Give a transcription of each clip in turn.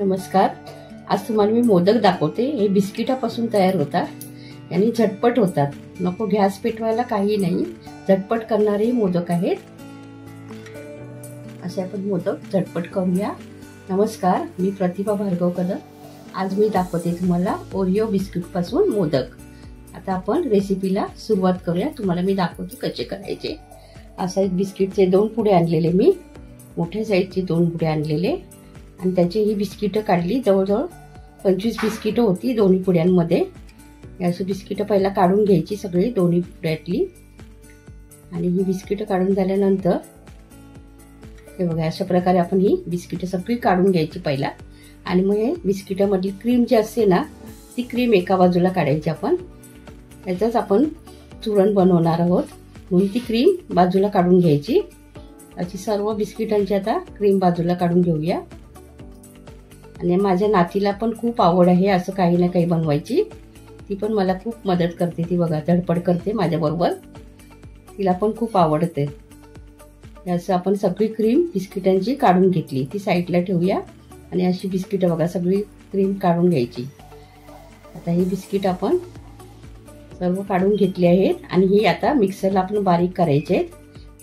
नमस्कार. आज तुम्हाला मी मोदक दाखवते. हे बिस्किटापासून तयार होतात आणि झटपट होतात. नको गॅस पेटवायला काही नाही, झटपट करणारे मोदक आहेत. असे आपण मोदक झटपट करूया. नमस्कार, मी प्रतिभा भार्गव कदम. आज मी दाखवते तुम्हाला ओरिओ बिस्किट पासून मोदक. आता आपण रेसिपीला सुरुवात करूया. तुम्हाला मी दाखवते कसे करायचे. असा एक बिस्किटचे 2 पुडे आणलेले मी, मोठ्या साईजचे 2 पुडे आणलेले आणि त्याची ही बिस्किटं काढली. जवळजवळ 25 बिस्किटं होती दोन्ही पुड्यांमध्ये. अशी बिस्किटं पहिला काढून घ्यायची सगळी दोन्ही पुड्यातली. आणि ही बिस्किटं काढून झाल्यानंतर हे बघा, अशा प्रकारे आपण ही बिस्किटं सगळी काढून घ्यायची पहिला. आणि मग हे बिस्किटामधली क्रीम जी असते ना, ती क्रीम एका बाजूला काढायची आपण. याचंच आपण चूरण बनवणार आहोत, म्हणून ती क्रीम बाजूला काढून घ्यायची. अशी सर्व बिस्किटांची आता क्रीम बाजूला काढून घेऊया. आणि माझ्या नातीला पण खूप आवड आहे असं काही ना काही बनवायची. ती पण मला खूप मदत करते. ती बघा धडपड करते माझ्याबरोबर. तिला पण खूप आवडते. असं आपण सगळी क्रीम बिस्किटांची काढून घेतली, ती साईडला ठेवूया. आणि अशी बिस्किटं बघा सगळी क्रीम काढून घ्यायची. आता ही बिस्किट आपण सर्व काढून घेतली आहेत आणि ही आता मिक्सरला आपण बारीक करायचे आहेत.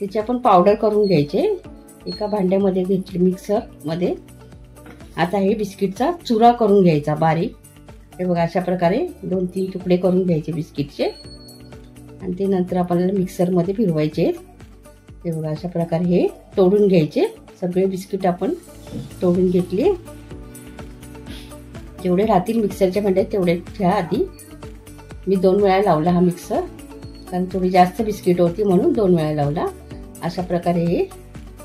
त्याची आपण पावडर करून घ्यायचे. एका भांड्यामध्ये घेतली मिक्सरमध्ये. आता हे बिस्किटचा चुरा करून घ्यायचा बारीक. हे बघा अशा प्रकारे 2-3 तुकडे करून घ्यायचे बिस्किटचे आणि ते नंतर आपल्याला मिक्सरमध्ये फिरवायचे. हे बघा अशा प्रकारे हे तोडून घ्यायचे. सगळे बिस्किट आपण तोडून घेतले. जेवढे राहतील मिक्सरच्या भांड्यात तेवढे घ्या आधी. मी 2 वेळा लावला हा मिक्सर, कारण थोडी जास्त बिस्किट होती म्हणून 2 वेळा लावला. अशा प्रकारे हे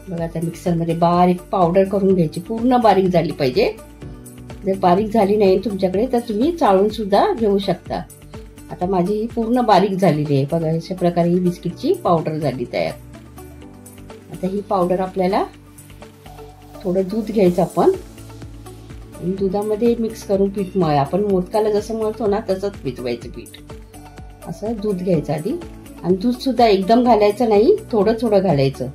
बघा त्या मिक्सरमध्ये बारीक पावडर करून घ्यायची. पूर्ण बारीक झाली पाहिजे. जर बारीक झाली नाही तुमच्याकडे तर तुम्ही चाळून सुद्धा घेऊ शकता. आता माझी ही पूर्ण बारीक झालेली आहे. बघा अशा प्रकारे ही बिस्किटची पावडर झाली तयार. आता ही पावडर आपल्याला थोडं दूध घ्यायचं आपण. दुधामध्ये मिक्स करून पीठ मळ. आपण मोदकाला जसं मळतो ना तसंच भिजवायचं पीठ. असं दूध घ्यायचं आधी. आणि दूध सुद्धा एकदम घालायचं नाही, थोडं थोडं घालायचं.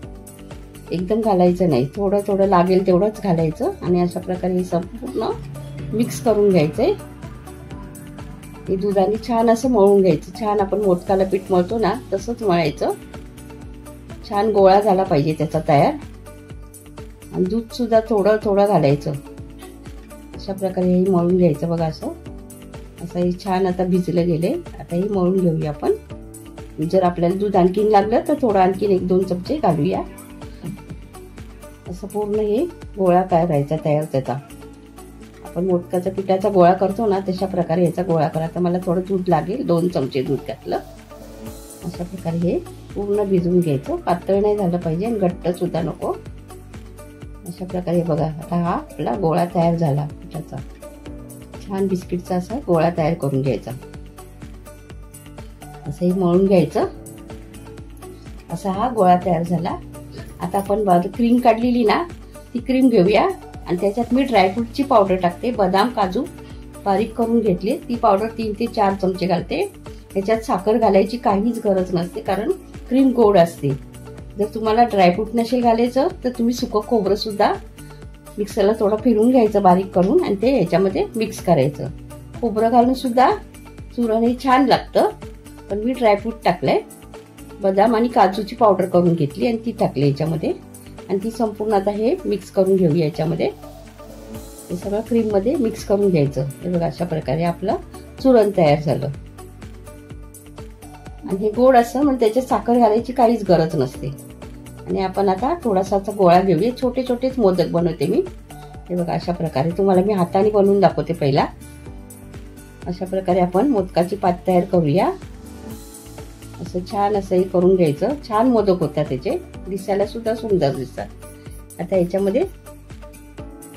एकदम घालायचं नाही, थोडं थोडं लागेल तेवढंच घालायचं. आणि अशा प्रकारे हे संपूर्ण मिक्स करून घ्यायचंय. हे दुधाने छान असं मळून घ्यायचं. छान आपण मोदकाला पीठ मळतो ना तसंच मळायचं. छान गोळा झाला पाहिजे त्याचा तयार. आणि दूध सुद्धा थोडं थोडं घालायचं. अशा प्रकारे हे मळून घ्यायचं. बघा असं हे छान आता भिजलं गेले. आता हे मळून घेऊया आपण. जर आपल्याला दूध आणखीन लागलं तर थोडं आणखीन 1-2 चमचे घालूया. असं पूर्ण हे गोळा करायचा तयार त्याचा. आपण मोदकाचा पिठाचा गोळा करतो ना तशा प्रकारे याचा गोळा करा. आता मला थोडं दूध लागेल, 2 चमचे दूध घातलं. अशा प्रकारे हे पूर्ण भिजवून घ्यायचं. पातळ नाही झालं पाहिजे आणि घट्ट सुद्धा नको. अशा प्रकारे बघा आता हा आपला गोळा तयार झाला पिठाचा. छान बिस्किटचा असा गोळा तयार करून घ्यायचा. असं हे मळून घ्यायचं. असा हा गोळा तयार झाला. आता आपण क्रीम काढलेली ना ती क्रीम घेऊया आणि त्याच्यात मी ड्रायफ्रूटची पावडर टाकते. बदाम काजू बारीक करून घेतले, ती पावडर 3 ते 4 चमचे घालते. त्याच्यात साखर घालायची काहीच गरज नसते, कारण क्रीम गोड असते. जर तुम्हाला ड्रायफ्रूट नसेल घालायचं तर तुम्ही सुकं खोबरं सुद्धा मिक्सरला थोडं फिरून घ्यायचं बारीक करून आणि ते ह्याच्यामध्ये मिक्स करायचं. खोबरं घालून सुद्धा चूरण हे छान लागतं. पण मी ड्रायफ्रूट टाकलंय. बदाम आणि काजूची पावडर करून घेतली आणि ती टाकली याच्यामध्ये. आणि ती संपूर्ण आता हे मिक्स करून घेऊया याच्यामध्ये. हे सगळं क्रीम मध्ये मिक्स करून घ्यायचं. हे बघा अशा प्रकारे आपलं चूरण तयार झालं. आणि हे गोड असं म्हणजे त्याच्यात साखर घालायची काहीच गरज नसते. आणि आपण आता थोडासा गोळा घेऊया. छोटे छोटेच मोदक बनवते मी. हे बघा अशा प्रकारे तुम्हाला मी हाताने बनवून दाखवते पहिला. अशा प्रकारे आपण मोदकाची पात तयार करूया. असं छान असं हे करून घ्यायचं. छान मोदक होतात त्याचे, दिसायला सुद्धा सुंदर दिसतात. आता याच्यामध्ये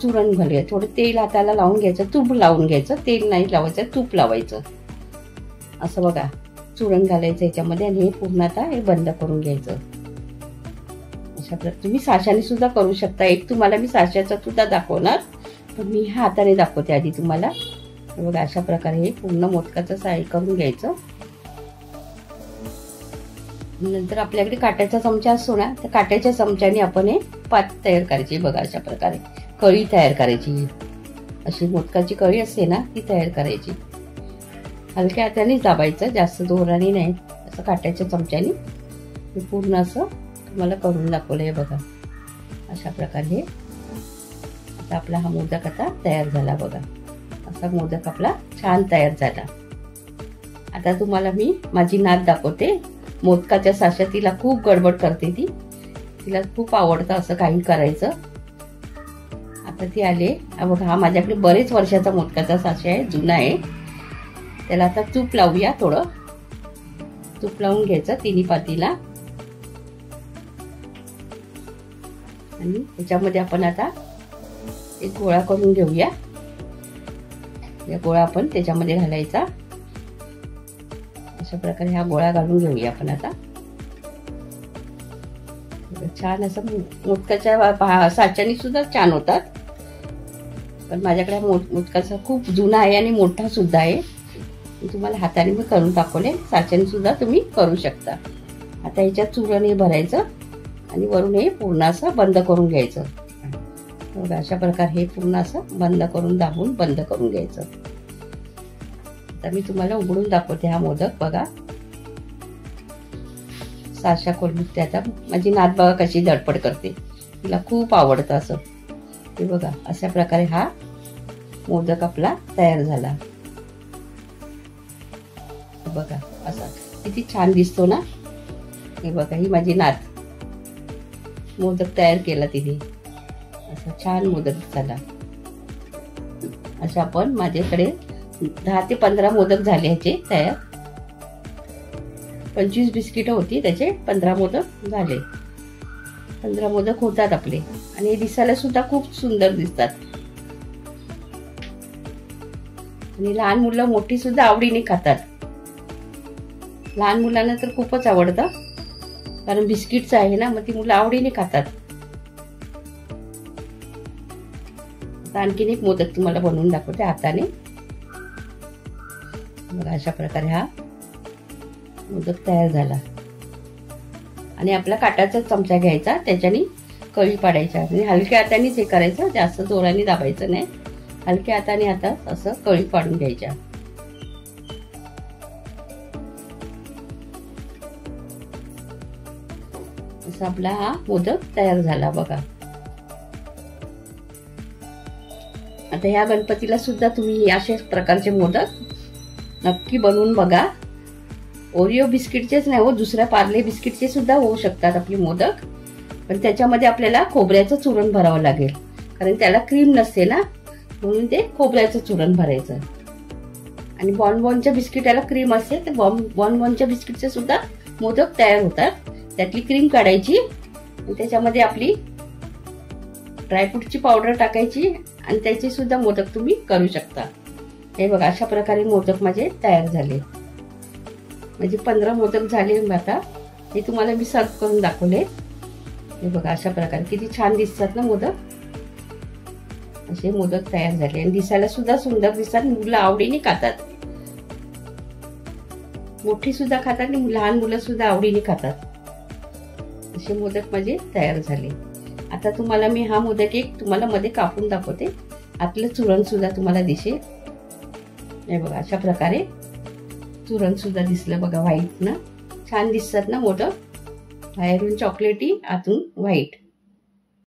चूरण घालूया. थोडं तेल हाताला लावून घ्यायचं, तूप लावून घ्यायचं. तेल नाही लावायचं, तूप लावायचं. असं बघा चूरण घालायचं याच्यामध्ये आणि हे पूर्ण आता हे बंद करून घ्यायचं. अशा प्रकारे तुम्ही साच्याने सुद्धा करू शकता. एक तुम्हाला मी साच्याचा सुद्धा दाखवणार, पण मी हाताने दाखवते आधी तुम्हाला. हे बघा अशा प्रकारे हे पूर्ण मोदकाचं साई करून घ्यायचं. नंतर आपल्याकडे काट्याचा चमचा असतो ना, त्या काट्याच्या चमच्याने आपण हे पात तयार करायची. बघा अशा प्रकारे कळी तयार करायची. अशी मोदकाची कळी असते ना ती तयार करायची. हलक्या हातानेच दाबायचं, जास्त जोराने नाही, असं काट्याच्या चमच्याने. हे पूर्ण असं तुम्हाला करून दाखवलं आहे बघा. अशा प्रकारे आता आपला हा मोदक आता तयार झाला बघा. असा मोदक आपला छान तयार झाला. आता तुम्हाला मी माझी नात दाखवते. मोदकाच्या साच्यात तिला खूप गडबड करते ती. तिला खूप आवडतं असं काही करायचं. आता ती आले बघा. हा माझ्याकडे बरेच वर्षाचा मोदकाचा साचा आहे, जुना आहे. त्याला आता तूप लावूया. थोडं तूप लावून घ्यायचं तिन्ही पातीला. आणि त्याच्यामध्ये आपण आता एक गोळा करून घेऊया. या गोळा आपण त्याच्यामध्ये घालायचा. अशा प्रकारे हा गोळा घालून घेऊया आपण आता. छान असं मोदकाच्या साच्याने सुद्धा छान होतात. पण माझ्याकडे मोदकाचा खूप जुना आहे आणि मोठा सुद्धा आहे. तुम्हाला हाताने मी करून दाखवले. साच्याने सुद्धा तुम्ही करू शकता. आता याच्यात चुरण हे भरायचं आणि वरून हे पूर्ण असं बंद करून घ्यायचं. बघा अशा प्रकारे हे पूर्ण असं बंद करून दाबून बंद करून घ्यायचं. आता मी तुम्हाला उघडून दाखवते हा मोदक बघा. साशा खोलून त्याचा माझी नात बघा कशी धडपड करते. तिला खूप आवडतं असं. हे बघा अशा प्रकारे हा मोदक आपला तयार झाला. बघा असा किती छान दिसतो ना. हे बघा ही माझी नात मोदक तयार केला तिने. असा छान मोदक झाला. अशा आपण माझ्याकडे 10 ते 15 मोदक झाले ह्याचे तयार. 25 बिस्किट होती त्याचे 15 मोदक झाले. 15 मोदक होतात आपले. आणि हे दिसायला सुद्धा खूप सुंदर दिसतात. आणि लहान मुलं मोठी सुद्धा आवडीने खातात. लहान मुलांना तर खूपच आवडतं, कारण बिस्किटचं आहे ना, मग ती मुलं आवडीने खातात. आता आणखीन एक मोदक तुम्हाला बनवून दाखवते हाताने. बघा अशा प्रकारे हा मोदक तयार झाला. आणि आपला काटाचा चमचा घ्यायचा, त्याच्याने कळी पाडायच्या आणि हलक्या हातानेच हे करायचं, जास्त जोराने दाबायचं नाही. हलक्या हाताने आता असं कळी पाडून घ्यायच्या. असा आपला हा मोदक तयार झाला बघा. आता ह्या गणपतीला सुद्धा तुम्ही अशाच प्रकारचे मोदक नक्की बनवून बघा. ओरिओ बिस्किटचेच नाही हो, दुसऱ्या पार्ले बिस्किटचे सुद्धा होऊ शकतात आपले मोदक. पण त्याच्यामध्ये आपल्याला खोबऱ्याचं चूरण भरावं लागेल, कारण त्याला क्रीम नसते ना, म्हणून ते खोबऱ्याचं चूरण भरायचं. आणि बॉनबॉनच्या बिस्किटाला क्रीम असते, तर बॉनबॉनच्या बिस्किटचे सुद्धा मोदक तयार होतात. त्यातली क्रीम काढायची आणि त्याच्यामध्ये आपली ड्रायफ्रूटची पावडर टाकायची आणि त्याचे सुद्धा मोदक तुम्ही करू शकता. हे बघा अशा प्रकारे मोदक माझे तयार झाले. म्हणजे 15 मोदक झाले. आता हे तुम्हाला मी सर्व करून दाखवले. हे बघा अशा प्रकारे किती छान दिसतात ना मोदक. असे मोदक तयार झाले आणि दिसायला सुद्धा सुंदर दिसतात. मुलं आवडीने खातात, मोठी सुद्धा खातात आणि लहान मुलं सुद्धा आवडीने खातात. असे मोदक माझे तयार झाले. आता तुम्हाला मी हा मोदक एक तुम्हाला मध्ये कापून दाखवते. आतलं चुरण सुद्धा तुम्हाला दिसेल. हे बघा अशा प्रकारे चुरण सुद्धा दिसलं बघा, व्हाईट ना. छान दिसतात ना मोदक. बाहेरून चॉकलेटी, आतून व्हाईट.